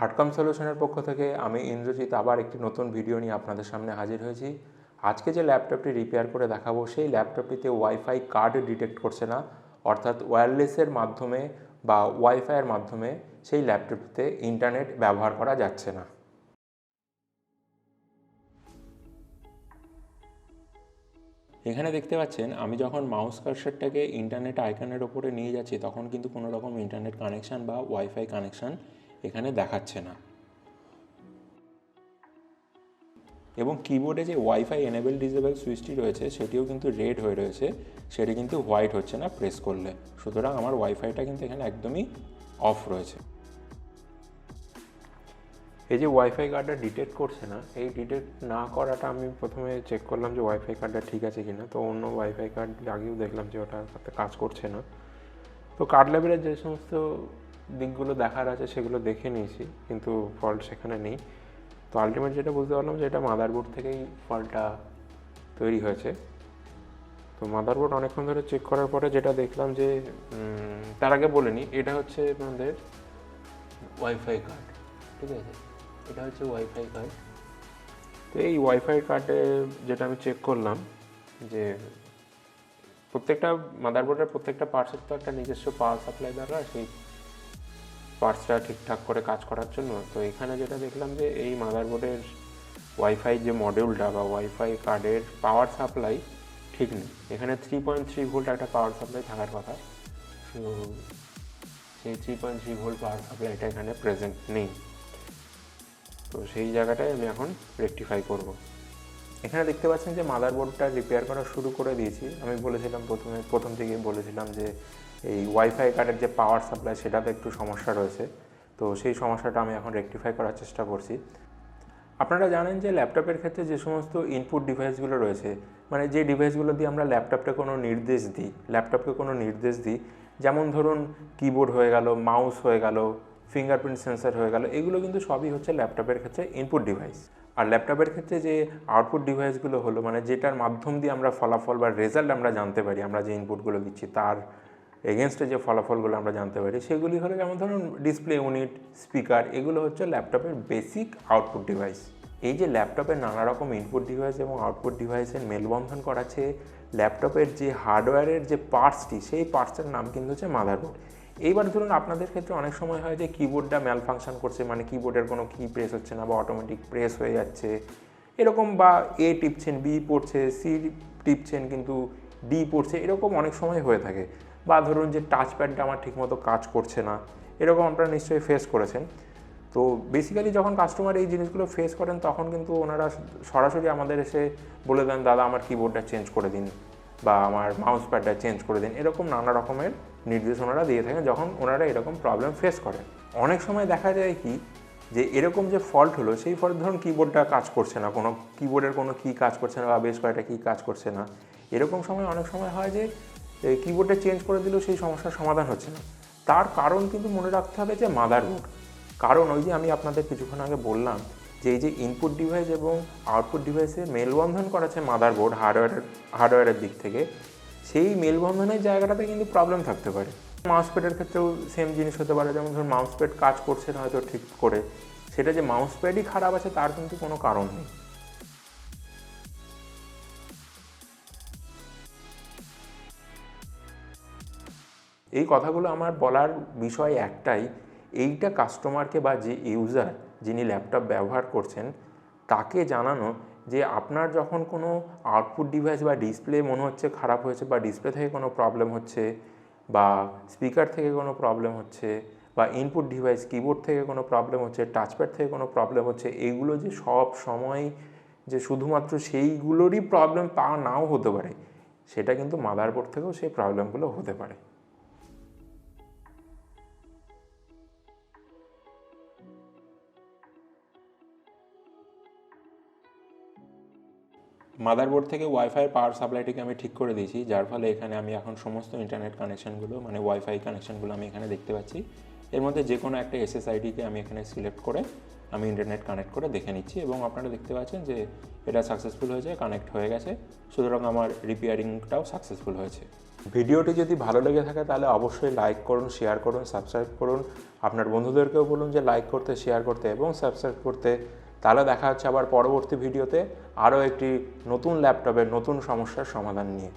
হার্ডকম সলিউশনের পক্ষ থেকে আমি ইন্দ্রজিৎ আবার একটি নতুন ভিডিও নিয়ে আপনাদের সামনে হাজির হয়েছি। আজকে যে ল্যাপটপটি রিপেয়ার করে দেখাবো সেই ল্যাপটপটিতে ওয়াইফাই কার্ড ডিটেক্ট করছে না, অর্থাৎ ওয়্যারলেসের মাধ্যমে বা ওয়াইফাইয়ের মাধ্যমে সেই ল্যাপটপটিতে ইন্টারনেট ব্যবহার করা যাচ্ছে না। এখানে দেখতে পাচ্ছেন আমি যখন মাউস কার্সারটাকে ইন্টারনেট আইকনের ওপরে নিয়ে যাচ্ছি তখন কিন্তু কোনো রকম ইন্টারনেট কানেকশান বা ওয়াইফাই কানেকশান এখানে দেখাচ্ছে না, এবং কিবোর্ডে যে ওয়াইফাই এনেবল ডিসেবল সুইচটি রয়েছে সেটিও কিন্তু রেড হয়ে রয়েছে, সেটি কিন্তু হোয়াইট হচ্ছে না প্রেস করলে। সুতরাং আমার ওয়াইফাইটা কিন্তু এখানে একদমই অফ রয়েছে। এই যে ওয়াইফাই কার্ডটা ডিটেক্ট করছে না, এই ডিটেক্ট না করাটা আমি প্রথমে চেক করলাম যে ওয়াইফাই কার্ডটা ঠিক আছে কিনা। তো অন্য ওয়াইফাই কার্ড আগেও দেখলাম যে ওটা কাজ করছে না। তো কার্ড লেভেলের যে সমস্ত দিকগুলো দেখার আছে সেগুলো দেখে নিয়েছি, কিন্তু ফল্ট সেখানে নেই। তো আলটিমেট যেটা বুঝতে পারলাম যে এটা মাদারবোর্ড থেকেই ফল্টটা তৈরি হয়েছে। তো মাদারবোর্ড অনেকক্ষণ ধরে চেক করার পরে যেটা দেখলাম যে তার আগে বলে নিই, এটা হচ্ছে আমাদের ওয়াইফাই কার্ড, ঠিক আছে, এটা হচ্ছে ওয়াইফাই কার্ড। তো এই ওয়াইফাই কার্ডে যেটা আমি চেক করলাম যে প্রত্যেকটা মাদারবোর্ডের প্রত্যেকটা পার্টসের তো একটা নিজস্ব পাওয়ার সাপ্লাই দরকার সেই পার্টসটা ঠিকঠাক করে কাজ করার জন্য। তো এখানে যেটা দেখলাম যে এই মাদারবোর্ডের ওয়াইফাই যে মডিউলটা বা ওয়াইফাই কার্ডের পাওয়ার সাপ্লাই ঠিক নেই। এখানে 3.3 ভোল্ট একটা পাওয়ার সাপ্লাই থাকার কথা, তো সেই 3.3 ভোল্ট পাওয়ার সাপ্লাইটা এখানে প্রেজেন্ট নেই। তো সেই জায়গাটায় আমি এখন রেকটিফাই করব। এখানে দেখতে পাচ্ছেন যে মাদারবোর্ডটা রিপেয়ার করা শুরু করে দিয়েছি। আমি বলেছিলাম প্রথম থেকে বলেছিলাম যে এই ওয়াইফাই কার্ডের যে পাওয়ার সাপ্লাই সেটাতে একটু সমস্যা রয়েছে। তো সেই সমস্যাটা আমি এখন রেকটিফাই করার চেষ্টা করছি। আপনারা জানেন যে ল্যাপটপের ক্ষেত্রে যে সমস্ত ইনপুট ডিভাইসগুলো রয়েছে, মানে যে ডিভাইসগুলো দিয়ে আমরা ল্যাপটপকে কোনো নির্দেশ দিই, যেমন ধরুন কিবোর্ড হয়ে গেল, মাউস হয়ে গেল, ফিঙ্গারপ্রিন্ট সেন্সর হয়ে গেল, এগুলো কিন্তু সবই হচ্ছে ল্যাপটপের ক্ষেত্রে ইনপুট ডিভাইস। আর ল্যাপটপের ক্ষেত্রে যে আউটপুট ডিভাইসগুলো হলো, মানে যেটার মাধ্যম দিয়ে আমরা ফলাফল বা রেজাল্ট আমরা জানতে পারি, আমরা যে ইনপুটগুলো দিচ্ছি তার এগেনস্টে যে ফলাফলগুলো আমরা জানতে পারি, সেগুলি হলো যেমন ধরুন ডিসপ্লে ইউনিট, স্পিকার, এগুলো হচ্ছে ল্যাপটপের বেসিক আউটপুট ডিভাইস। এই যে ল্যাপটপের নানা রকম ইনপুট ডিভাইস এবং আউটপুট ডিভাইসের মেলবন্ধন করাচ্ছে ল্যাপটপের যে হার্ডওয়্যারের যে পার্টসটি, সেই পার্টসের নাম কিন্তু হচ্ছে মাদারবোর্ড। এইবার ধরুন আপনাদের ক্ষেত্রে অনেক সময় হয় যে কিবোর্ডটা ম্যাল ফাংশন করছে, মানে কিবোর্ডের কোনো কি প্রেস হচ্ছে না বা অটোমেটিক প্রেস হয়ে যাচ্ছে এরকম, বা এ টিপছেন বি পড়ছে, সি টিপছেন কিন্তু ডি পড়ছে, এরকম অনেক সময় হয়ে থাকে। বা ধরুন যে টাচপ্যাডটা আমার ঠিকমতো কাজ করছে না, এরকম আপনারা নিশ্চয়ই ফেস করেছেন। তো বেসিক্যালি যখন কাস্টমার এই জিনিসগুলো ফেস করেন তখন কিন্তু ওনারা সরাসরি আমাদের এসে বলে দেন, দাদা আমার কিবোর্ডটা চেঞ্জ করে দিন বা আমার মাউস প্যাডটা চেঞ্জ করে দিন, এরকম নানা রকমের নির্দেশ ওনারা দিয়ে থাকেন যখন ওনারা এরকম প্রবলেম ফেস করেন। অনেক সময় দেখা যায় কি যে এরকম যে ফল্ট হলো, সেই ফল্ট ধরুন কিবোর্ডটা কাজ করছে না, কোনো কিবোর্ডের কোনো কি কাজ করছে না বা বেশ কয়েকটা কি কাজ করছে না, এরকম সময় অনেক সময় হয় যে কিবোর্ডটা চেঞ্জ করে দিলেও সেই সমস্যার সমাধান হচ্ছে না। তার কারণ কিন্তু মনে রাখতে হবে যে মাদারবোর্ড। কারণ ওই যে আমি আপনাদের কিছুক্ষণ আগে বললাম যে এই যে ইনপুট ডিভাইস এবং আউটপুট ডিভাইসে মেলবন্ধন করাচ্ছে মাদারবোর্ড হার্ডওয়্যারের দিক থেকে, সেই মেলবন্ধনের জায়গাটাতে কিন্তু প্রবলেম থাকতে পারে। মাউস প্যাডের ক্ষেত্রেও সেম জিনিস হতে পারে, যেমন ধরুন মাউস প্যাড কাজ করছে না হয়তো ঠিক করে, সেটা যে মাউস প্যাডই খারাপ আছে তার কিন্তু কোনো কারণ নেই। এই কথাগুলো আমার বলার বিষয় একটাই, এইটা কাস্টমারকে বা যে ইউজার যিনি ল্যাপটপ ব্যবহার করছেন তাকে জানানো যে আপনার যখন কোনো আউটপুট ডিভাইস বা ডিসপ্লে মনে হচ্ছে খারাপ হয়েছে, বা ডিসপ্লে থেকে কোনো প্রবলেম হচ্ছে, বা স্পিকার থেকে কোনো প্রবলেম হচ্ছে, বা ইনপুট ডিভাইস কিবোর্ড থেকে কোনো প্রবলেম হচ্ছে, টাচপ্যাড থেকে কোনো প্রবলেম হচ্ছে, এইগুলো যে সব সময় যে শুধুমাত্র সেইগুলোরই প্রবলেম তা নাও হতে পারে, সেটা কিন্তু মাদারবোর্ড থেকেও সেই প্রবলেমগুলো হতে পারে। মাদারবোর্ড থেকে ওয়াইফাই পাওয়ার সাপ্লাইটিকে আমি ঠিক করে দিয়েছি, যার ফলে এখানে আমি এখন সমস্ত ইন্টারনেট কানেকশানগুলো মানে ওয়াইফাই কানেকশানগুলো আমি এখানে দেখতে পাচ্ছি। এর মধ্যে যে কোনো একটা এসএসআইডিকে আমি এখানে সিলেক্ট করে আমি ইন্টারনেট কানেক্ট করে দেখে নিচ্ছি, এবং আপনারা দেখতে পাচ্ছেন যে এটা সাকসেসফুল হয়েছে, কানেক্ট হয়ে গেছে। সুতরাং আমার রিপেয়ারিংটাও সাকসেসফুল হয়েছে। ভিডিওটি যদি ভালো লেগে থাকে তাহলে অবশ্যই লাইক করুন, শেয়ার করুন, সাবস্ক্রাইব করুন। আপনার বন্ধুদেরকেও বলুন যে লাইক করতে, শেয়ার করতে এবং সাবস্ক্রাইব করতে। তাহলে দেখা হচ্ছে আবার পরবর্তী ভিডিওতে আরও একটি নতুন ল্যাপটপের নতুন সমস্যার সমাধান নিয়ে।